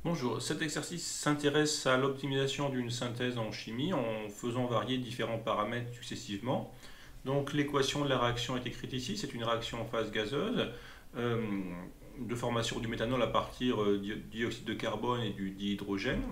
Bonjour, cet exercice s'intéresse à l'optimisation d'une synthèse en chimie en faisant varier différents paramètres successivement. Donc l'équation de la réaction est écrite ici, c'est une réaction en phase gazeuse euh, de formation du méthanol à partir du dioxyde de carbone et du dihydrogène.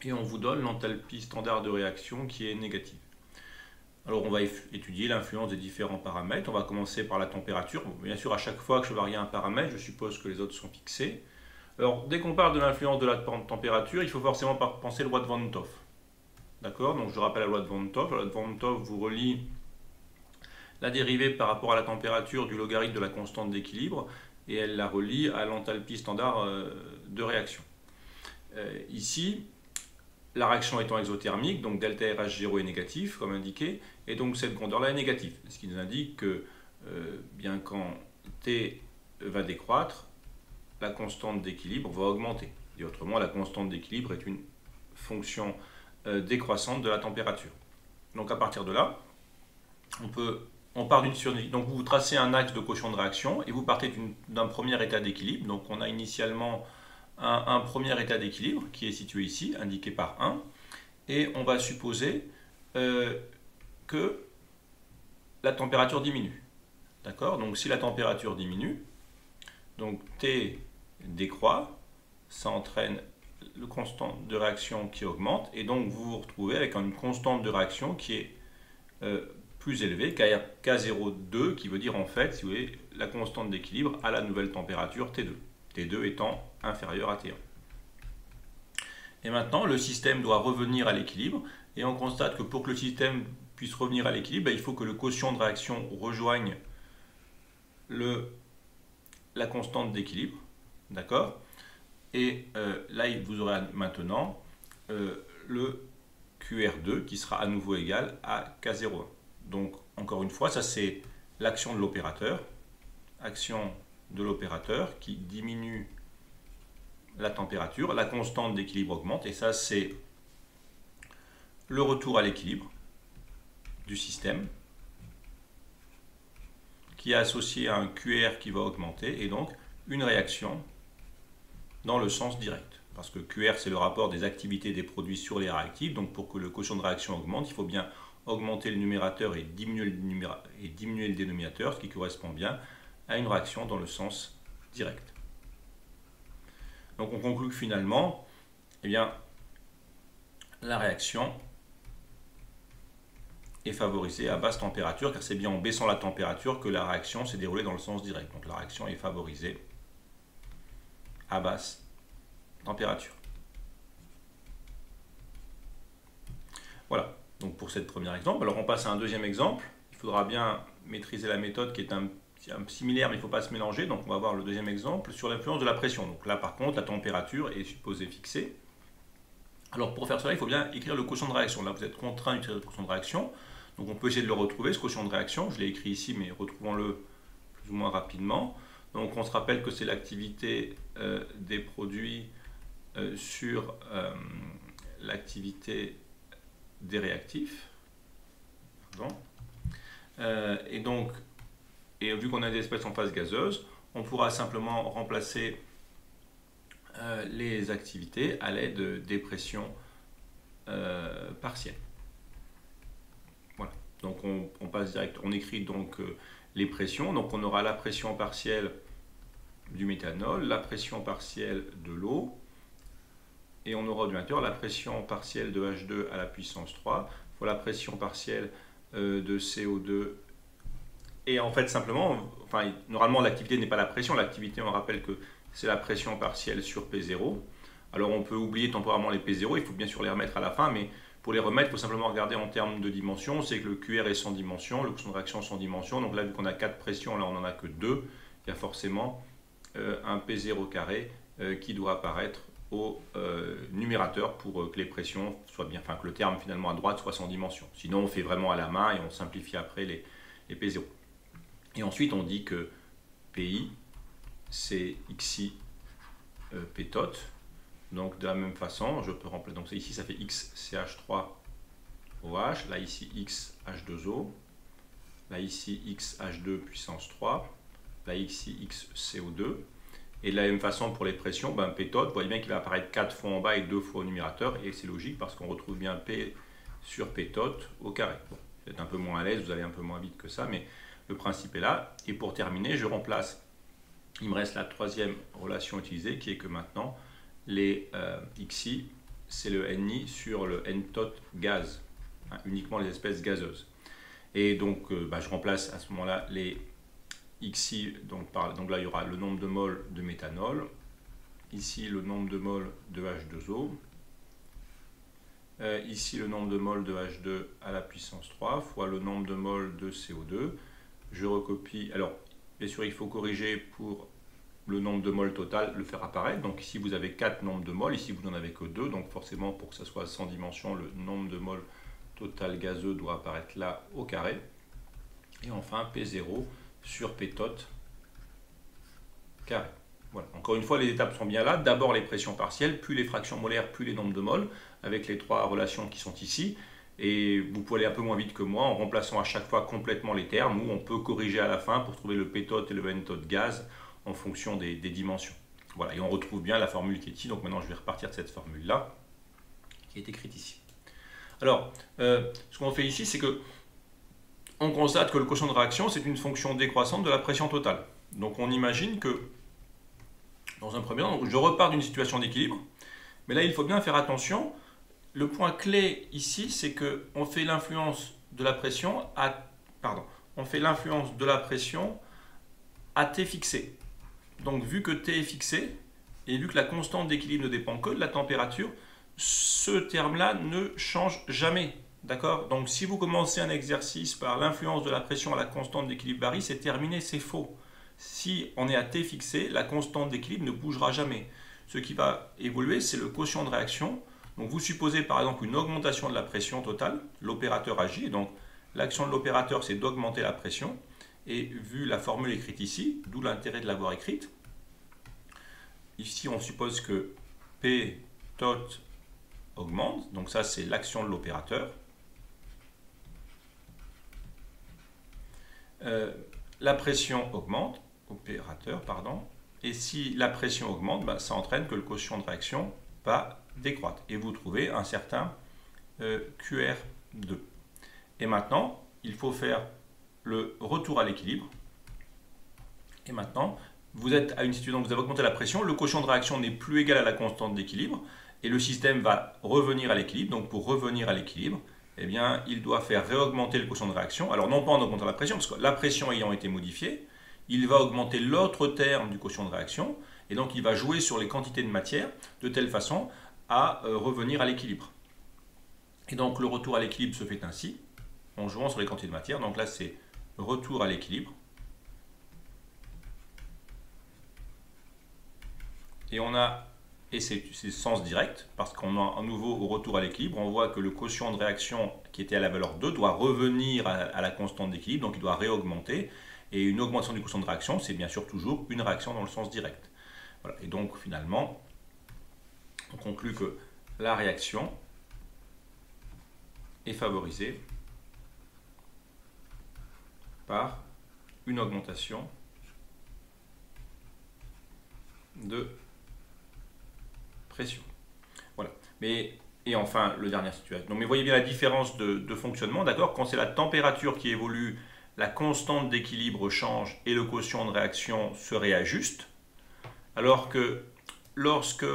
Et on vous donne l'enthalpie standard de réaction qui est négative. Alors on va étudier l'influence des différents paramètres. On va commencer par la température. Bon, bien sûr, à chaque fois que je varie un paramètre, je suppose que les autres sont fixés. Alors, dès qu'on parle de l'influence de la température, il faut forcément penser à la loi de Van 't Hoff. D'accord? Donc, je rappelle la loi de Van 't Hoff. La loi de Van 't Hoff vous relie la dérivée par rapport à la température du logarithme de la constante d'équilibre et elle la relie à l'enthalpie standard de réaction. Ici, la réaction étant exothermique, donc delta RH0 est négatif, comme indiqué, et donc cette grandeur-là est négative. Ce qui nous indique que, bien quand T va décroître, la constante d'équilibre va augmenter. Et autrement, la constante d'équilibre est une fonction décroissante de la température. Donc à partir de là, on part d'une survie. Donc vous tracez un axe de quotient de réaction et vous partez d'un premier état d'équilibre. Donc on a initialement un premier état d'équilibre qui est situé ici, indiqué par 1. Et on va supposer que la température diminue. D'accord? Donc si la température diminue, donc T décroît, ça entraîne le constant de réaction qui augmente, et donc vous vous retrouvez avec une constante de réaction qui est plus élevée, K02, qui veut dire en fait, si vous voulez, la constante d'équilibre à la nouvelle température T2, T2 étant inférieur à T1. Et maintenant, le système doit revenir à l'équilibre, et on constate que pour que le système puisse revenir à l'équilibre, il faut que le quotient de réaction rejoigne la constante d'équilibre, d'accord? Et là, vous aurez maintenant le QR2 qui sera à nouveau égal à K01. Donc, encore une fois, ça c'est l'action de l'opérateur. Action de l'opérateur qui diminue la température, la constante d'équilibre augmente, et ça c'est le retour à l'équilibre du système qui est associé à un QR qui va augmenter, et donc une réaction dans le sens direct. Parce que QR, c'est le rapport des activités des produits sur les réactifs. Donc pour que le quotient de réaction augmente, il faut bien augmenter le numérateur et diminuer le dénominateur, ce qui correspond bien à une réaction dans le sens direct. Donc on conclut que finalement, eh bien, la réaction est favorisée à basse température, car c'est bien en baissant la température que la réaction s'est déroulée dans le sens direct. Donc la réaction est favorisée à basse température. Voilà, donc pour cette première exemple. Alors on passe à un deuxième exemple. Il faudra bien maîtriser la méthode qui est un similaire, mais il ne faut pas se mélanger. Donc on va voir le deuxième exemple sur l'influence de la pression. Donc là par contre, la température est supposée fixée. Alors pour faire cela, il faut bien écrire le quotient de réaction. Là vous êtes contraint d'écrire le quotient de réaction. Donc on peut essayer de le retrouver, ce quotient de réaction. Je l'ai écrit ici, mais retrouvons-le plus ou moins rapidement. Donc on se rappelle que c'est l'activité des produits sur l'activité des réactifs. Et donc, vu qu'on a des espèces en phase gazeuse, on pourra simplement remplacer les activités à l'aide des pressions partielles. Voilà. Donc on passe direct, on écrit donc les pressions. Donc on aura la pression partielle du méthanol, la pression partielle de l'eau, et on aura au ordinateur la pression partielle de H2 à la puissance 3 fois la pression partielle de CO2. Et en fait, simplement, normalement, l'activité n'est pas la pression. L'activité, on rappelle que c'est la pression partielle sur P0. Alors, on peut oublier temporairement les P0. Il faut bien sûr les remettre à la fin, mais pour les remettre, il faut simplement regarder en termes de dimension. C'est que le QR est sans dimension, le quotient de réaction sans dimension. Donc là, vu qu'on a 4 pressions, là, on n'en a que 2. Il y a forcément un P0 carré qui doit apparaître au numérateur pour que les pressions soient bien, que le terme finalement à droite soit sans dimension. Sinon on fait vraiment à la main et on simplifie après les P0. Et ensuite on dit que PI c'est XI P tot. Donc de la même façon, je peux remplacer, donc ici ça fait XCH3OH, là ici XH2O, là ici XH2 puissance 3, là ici XCO2. Et de la même façon pour les pressions, ben, P tot, vous voyez bien qu'il va apparaître 4 fois en bas et 2 fois au numérateur, et c'est logique parce qu'on retrouve bien P sur P tot au carré. Bon, vous êtes un peu moins à l'aise, vous allez un peu moins vite que ça, mais le principe est là. Et pour terminer, je remplace, il me reste la troisième relation utilisée, qui est que maintenant, les xi, c'est le ni sur le n tot gaz, hein, uniquement les espèces gazeuses. Et donc, je remplace à ce moment-là les xi, donc là, il y aura le nombre de moles de méthanol, ici le nombre de moles de H2O, ici le nombre de moles de H2 à la puissance 3 fois le nombre de moles de CO2. Je recopie, alors bien sûr il faut corriger pour le nombre de moles total, le faire apparaître. Donc ici vous avez 4 nombres de moles, ici vous n'en avez que 2, donc forcément pour que ça soit sans dimension, le nombre de moles total gazeux doit apparaître là au carré. Et enfin P0 sur P tot carré. Voilà. Encore une fois, les étapes sont bien là. D'abord les pressions partielles, puis les fractions molaires, puis les nombres de moles, avec les trois relations qui sont ici. Et vous pouvez aller un peu moins vite que moi en remplaçant à chaque fois complètement les termes, où on peut corriger à la fin pour trouver le P tot et le N tot gaz en fonction des dimensions. Voilà, et on retrouve bien la formule qui est ici. Donc maintenant, je vais repartir de cette formule-là, qui est écrite ici. Alors, ce qu'on fait ici, c'est que on constate que le quotient de réaction, c'est une fonction décroissante de la pression totale. Donc on imagine que, dans un premier temps, je repars d'une situation d'équilibre, mais là il faut bien faire attention. Le point clé ici, c'est qu'on fait l'influence de la pression à, à T fixé. Donc vu que T est fixé, et vu que la constante d'équilibre ne dépend que de la température, ce terme-là ne change jamais. D'accord? Donc si vous commencez un exercice par l'influence de la pression à la constante d'équilibre varie, c'est terminé, c'est faux. Si on est à T fixé, la constante d'équilibre ne bougera jamais. Ce qui va évoluer, c'est le quotient de réaction. Donc vous supposez par exemple une augmentation de la pression totale, l'opérateur agit, et donc l'action de l'opérateur c'est d'augmenter la pression, et vu la formule écrite ici, d'où l'intérêt de l'avoir écrite, ici on suppose que P tot augmente, donc ça c'est l'action de l'opérateur. La pression augmente, et si la pression augmente, ça entraîne que le quotient de réaction va décroître. Et vous trouvez un certain QR2. Et maintenant, il faut faire le retour à l'équilibre. Et maintenant, vous êtes à une situation où vous avez augmenté la pression, le quotient de réaction n'est plus égal à la constante d'équilibre, et le système va revenir à l'équilibre. Donc pour revenir à l'équilibre, eh bien, il doit faire réaugmenter le quotient de réaction. Alors non pas en augmentant la pression, parce que la pression ayant été modifiée, il va augmenter l'autre terme du quotient de réaction, et donc il va jouer sur les quantités de matière de telle façon à revenir à l'équilibre. Et donc le retour à l'équilibre se fait ainsi, en jouant sur les quantités de matière. Donc là c'est retour à l'équilibre. Et on a, et c'est sens direct, parce qu'on a à nouveau au retour à l'équilibre, on voit que le quotient de réaction qui était à la valeur 2 doit revenir à la constante d'équilibre, donc il doit réaugmenter. Et une augmentation du quotient de réaction, c'est bien sûr toujours une réaction dans le sens direct. Voilà. Et donc finalement, on conclut que la réaction est favorisée par une augmentation de pression. Voilà. Et enfin, le dernier situation. Donc, mais voyez bien la différence de fonctionnement, d'accord? Quand c'est la température qui évolue, la constante d'équilibre change et le quotient de réaction se réajuste. Alors que lorsque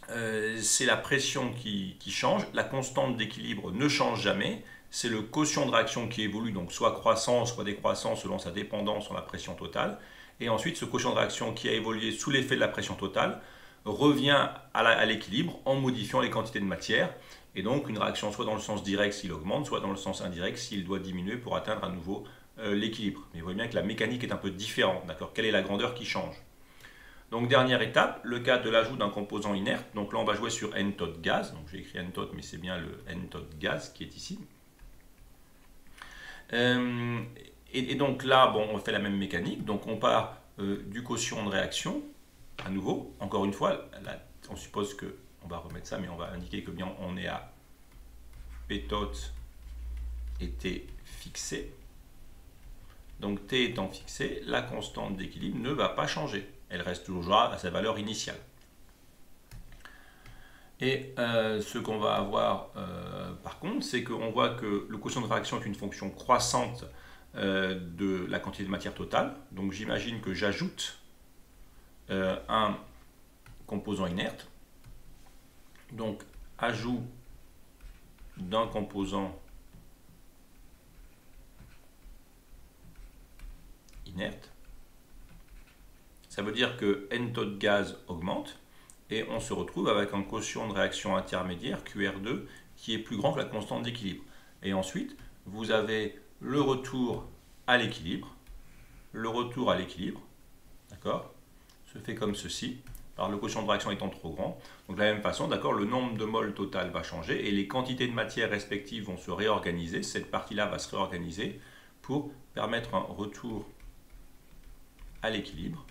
c'est la pression qui change, la constante d'équilibre ne change jamais. C'est le quotient de réaction qui évolue, donc soit croissant, soit décroissant selon sa dépendance sur la pression totale. Et ensuite, ce quotient de réaction qui a évolué sous l'effet de la pression totale revient à l'équilibre en modifiant les quantités de matière. Et donc une réaction soit dans le sens direct s'il augmente, soit dans le sens indirect s'il doit diminuer pour atteindre à nouveau l'équilibre. Mais vous voyez bien que la mécanique est un peu différente. D'accord? Quelle est la grandeur qui change? Donc dernière étape, le cas de l'ajout d'un composant inerte. Donc là on va jouer sur N tot gaz. Donc j'ai écrit N tot, mais c'est bien le N tot gaz qui est ici. Et donc là, bon, on fait la même mécanique. Donc on part du quotient de réaction, à nouveau. Encore une fois, là, on suppose que, on va remettre ça, mais on va indiquer que bien on est à P tot et T fixé. Donc T étant fixé, la constante d'équilibre ne va pas changer. Elle reste toujours à sa valeur initiale. Et ce qu'on va avoir par contre, c'est qu'on voit que le quotient de réaction est une fonction croissante de la quantité de matière totale. Donc j'imagine que j'ajoute un composant inerte. Donc ajout d'un composant inerte. Ça veut dire que n-taux de gaz augmente et on se retrouve avec un quotient de réaction intermédiaire, QR2, qui est plus grand que la constante d'équilibre. Et ensuite, vous avez le retour à l'équilibre. Le retour à l'équilibre, d'accord, se fait comme ceci, par le quotient de réaction étant trop grand. Donc de la même façon, d'accord, le nombre de moles total va changer et les quantités de matière respectives vont se réorganiser. Cette partie-là va se réorganiser pour permettre un retour à l'équilibre.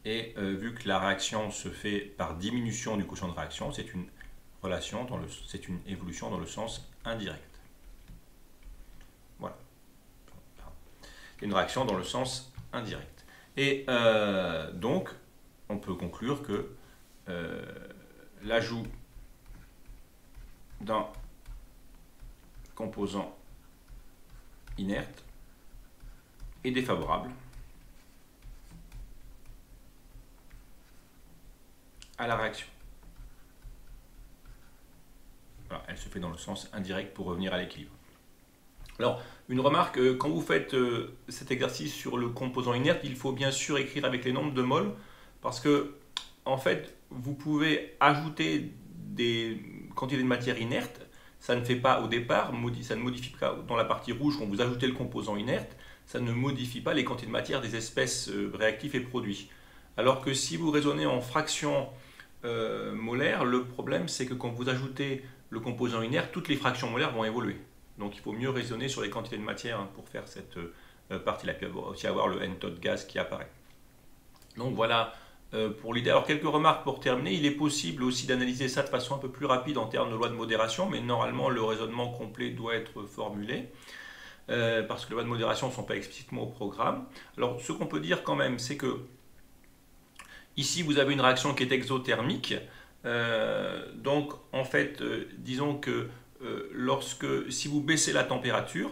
Et vu que la réaction se fait par diminution du quotient de réaction, c'est une relation, c'est une évolution dans le sens indirect. Voilà. Une réaction dans le sens indirect. Et donc, on peut conclure que l'ajout d'un composant inerte est défavorable à la réaction. Voilà, elle se fait dans le sens indirect pour revenir à l'équilibre. Alors, une remarque, quand vous faites cet exercice sur le composant inerte, il faut bien sûr écrire avec les nombres de moles, parce que, en fait, vous pouvez ajouter des quantités de matière inerte, ça ne fait pas au départ, ça ne modifie pas dans la partie rouge quand vous ajoutez le composant inerte, ça ne modifie pas les quantités de matière des espèces réactifs et produits. Alors que si vous raisonnez en fractions molaires, le problème c'est que quand vous ajoutez le composant inerte, toutes les fractions molaires vont évoluer. Donc il faut mieux raisonner sur les quantités de matière pour faire cette partie-là. Puis aussi avoir le n-taux de gaz qui apparaît. Donc voilà pour l'idée. Alors quelques remarques pour terminer. Il est possible aussi d'analyser ça de façon un peu plus rapide en termes de loi de modération, mais normalement le raisonnement complet doit être formulé. Parce que les lois de modération ne sont pas explicitement au programme. Alors ce qu'on peut dire quand même, c'est que ici vous avez une réaction qui est exothermique. Donc en fait, disons que si vous baissez la température,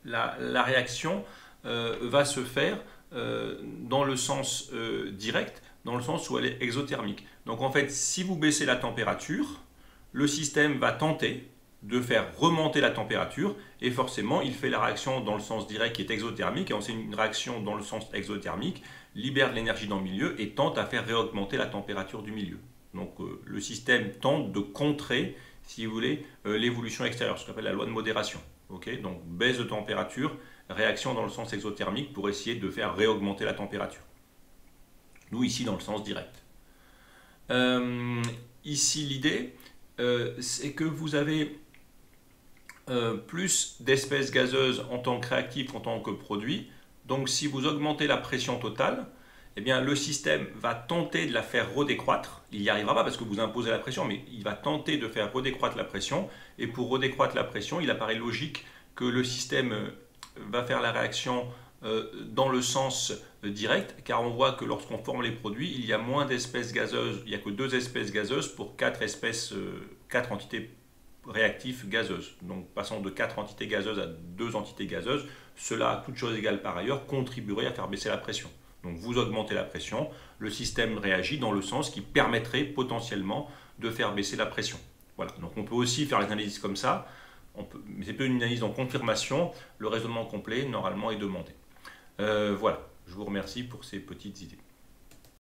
la réaction va se faire dans le sens direct, dans le sens où elle est exothermique. Donc en fait, si vous baissez la température, le système va tenter de faire remonter la température et forcément il fait la réaction dans le sens direct qui est exothermique et on sait une réaction dans le sens exothermique libère de l'énergie dans le milieu et tente à faire réaugmenter la température du milieu. Donc le système tente de contrer, si vous voulez, l'évolution extérieure, ce qu'on appelle la loi de modération. Okay, donc baisse de température, réaction dans le sens exothermique pour essayer de faire réaugmenter la température. Nous ici dans le sens direct. Ici l'idée c'est que vous avez plus d'espèces gazeuses en tant que réactif qu'en tant que produit. Donc si vous augmentez la pression totale, eh bien, le système va tenter de la faire redécroître. Il n'y arrivera pas parce que vous imposez la pression, mais il va tenter de faire redécroître la pression. Et pour redécroître la pression, il apparaît logique que le système va faire la réaction dans le sens direct, car on voit que lorsqu'on forme les produits, il y a moins d'espèces gazeuses, il n'y a que 2 espèces gazeuses pour 4 entités réactifs gazeuses. Donc passant de 4 entités gazeuses à 2 entités gazeuses, cela, toutes choses égales par ailleurs, contribuerait à faire baisser la pression. Donc vous augmentez la pression, le système réagit dans le sens qui permettrait potentiellement de faire baisser la pression. Voilà, donc on peut aussi faire les analyses comme ça, mais c'est peu une analyse en confirmation, le raisonnement complet normalement est demandé. Voilà, je vous remercie pour ces petites idées.